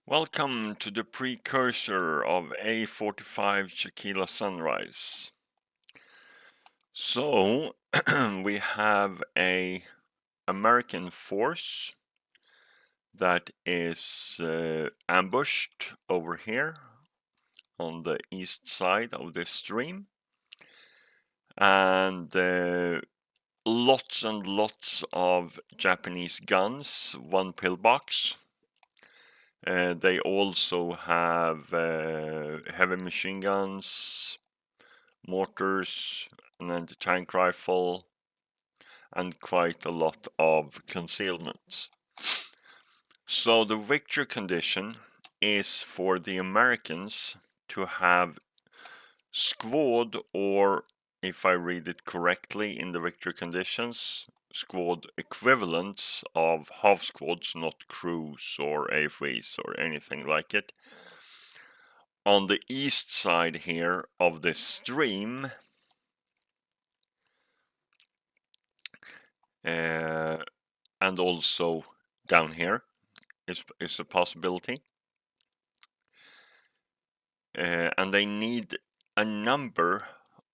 Welcome to the precursor of A45 Chakila Sunrise. So, we have a American force that is ambushed over here on the east side of this stream, and lots and lots of Japanese guns, one pillbox. They also have heavy machine guns, mortars, an anti-tank rifle, and quite a lot of concealment. So the victory condition is for the Americans to have squad, or if I read it correctly in the victory conditions, squad equivalents of half squads, not crews or AFVs or anything like it, on the east side here of this stream, and also down here is a possibility. And they need a number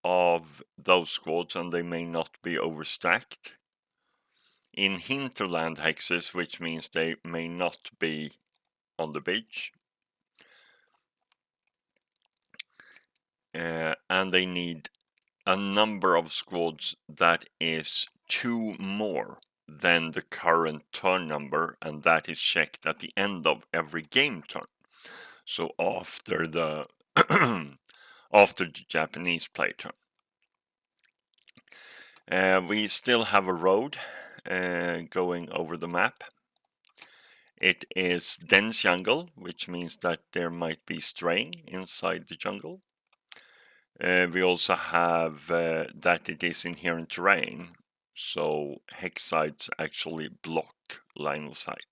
of those squads, and they may not be overstacked in hinterland hexes, which means they may not be on the beach. And they need a number of squads that is 2 more than the current turn number, and that is checked at the end of every game turn. So after the after the Japanese play turn. We still have a road going over the map. It is dense jungle, which means that there might be straying inside the jungle. We also have that it is inherent terrain, so hex sites actually block line of sight.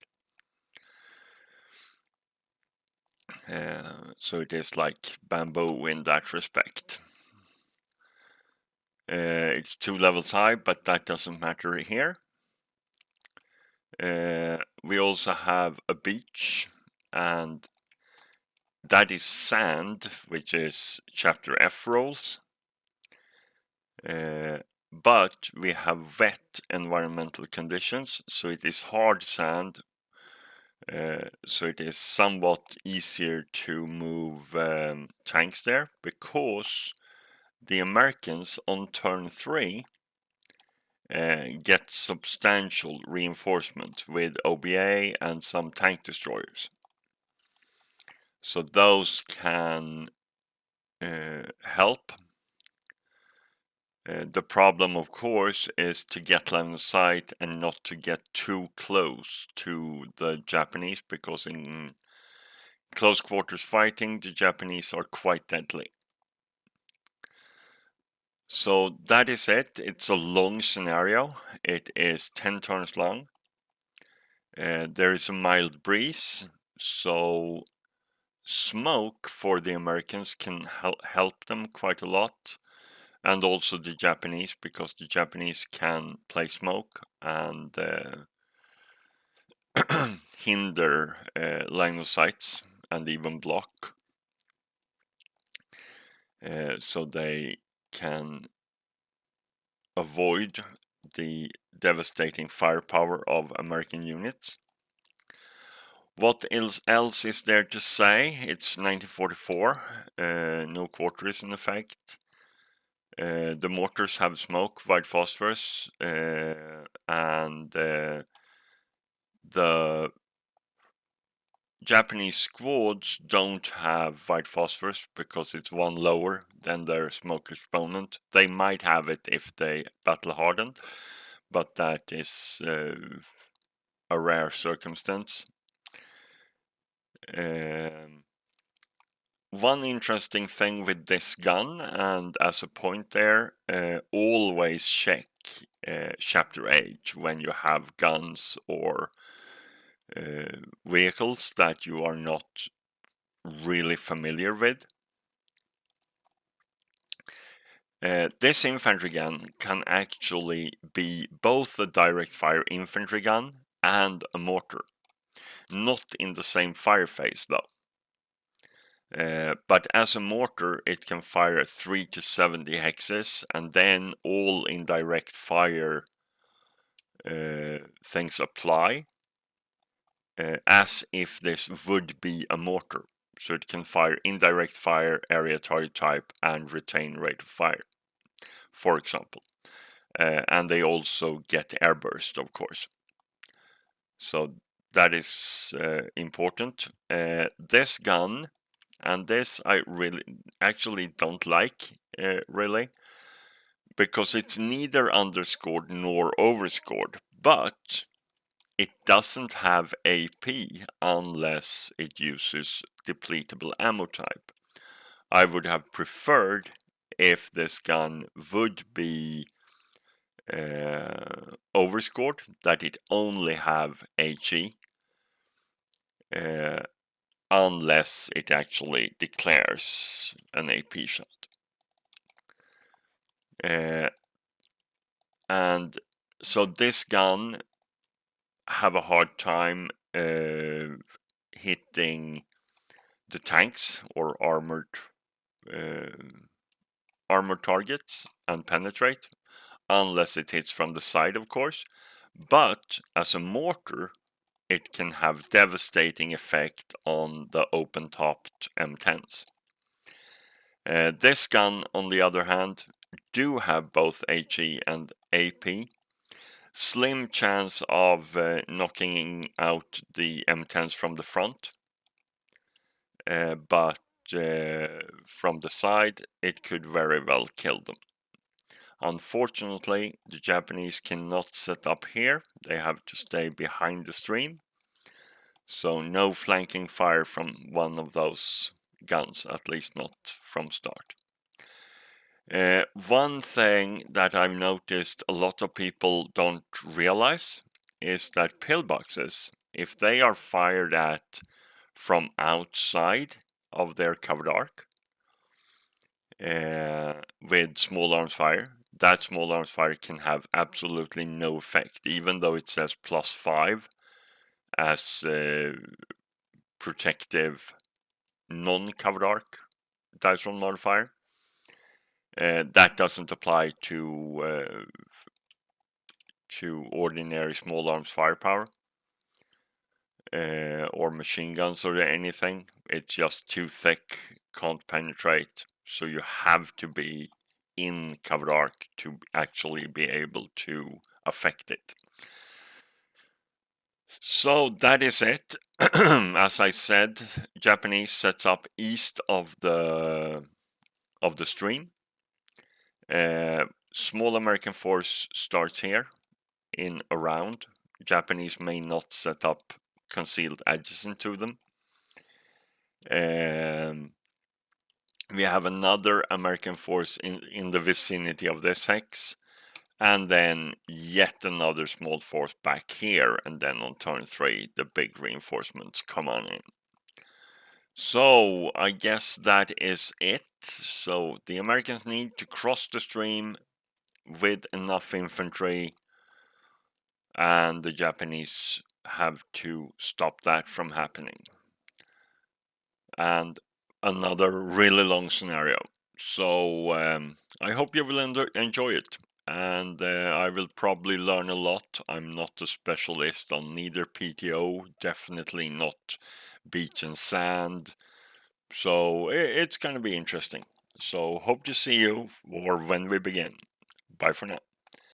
So it is like bamboo in that respect. It's 2 levels high, but that doesn't matter here. We also have a beach, and that is sand, which is chapter F rolls. But we have wet environmental conditions, so it is hard sand. So it is somewhat easier to move tanks there, because the Americans on turn 3 get substantial reinforcement with OBA and some tank destroyers. So those can help. The problem, of course, is to get line of sight and not to get too close to the Japanese, because in close quarters fighting, the Japanese are quite deadly. So that is it. It's a long scenario. It is 10 turns long. There is a mild breeze, so smoke for the Americans can help them quite a lot, and also the Japanese, because the Japanese can play smoke and hinder line of sights and even block, so they can avoid the devastating firepower of American units. What else is there to say? It's 1944, no quarter is in effect. The mortars have smoke, white phosphorus, and the Japanese squads don't have white phosphorus because it's 1 lower than their smoke exponent. They might have it if they battle hardened, but that is a rare circumstance. One interesting thing with this gun, and as a point there, always check chapter age when you have guns or vehicles that you are not really familiar with. This infantry gun can actually be both a direct fire infantry gun and a mortar. Not in the same fire phase though. But as a mortar, it can fire 3 to 70 hexes, and then all indirect fire things apply, as if this would be a mortar. So it can fire indirect fire, area target type, and retain rate of fire, for example. And they also get airburst, of course. So that is important. This gun, and this I really actually don't like, really, because it's neither underscored nor overscored, but it doesn't have AP unless it uses depletable ammo type. I would have preferred if this gun would be overscored, that it only have HE, unless it actually declares an AP shot. And so this gun have a hard time hitting the tanks or armored targets and penetrate, unless it hits from the side, of course. But as a mortar, it can have devastating effect on the open-topped M10s. This gun, on the other hand, do have both HE and AP. Slim chance of knocking out the M10s from the front, but from the side it could very well kill them. Unfortunately, the Japanese cannot set up here. They have to stay behind the stream. So no flanking fire from one of those guns, at least not from start. One thing that I've noticed a lot of people don't realize is that pillboxes, if they are fired at from outside of their covered arc with small arms fire, that small arms fire can have absolutely no effect, even though it says +5 as protective non-covered arc dice roll modifier. That doesn't apply to ordinary small arms firepower or machine guns or anything. It's just too thick, can't penetrate, so you have to be in covered arc to actually be able to affect it. So that is it. As I said, Japanese sets up east of the stream. Small American force starts here in around. Japanese may not set up concealed adjacent to them. We have another American force in the vicinity of this hex, and then yet another small force back here, and then on turn 3 the big reinforcements come on in. So I guess that is it. So the Americans need to cross the stream with enough infantry, and the Japanese have to stop that from happening. And another really long scenario. So I hope you will enjoy it, and I will probably learn a lot. I'm not a specialist on neither PTO, definitely not beach and sand, so it's going to be interesting. So hope to see you or when we begin. Bye for now.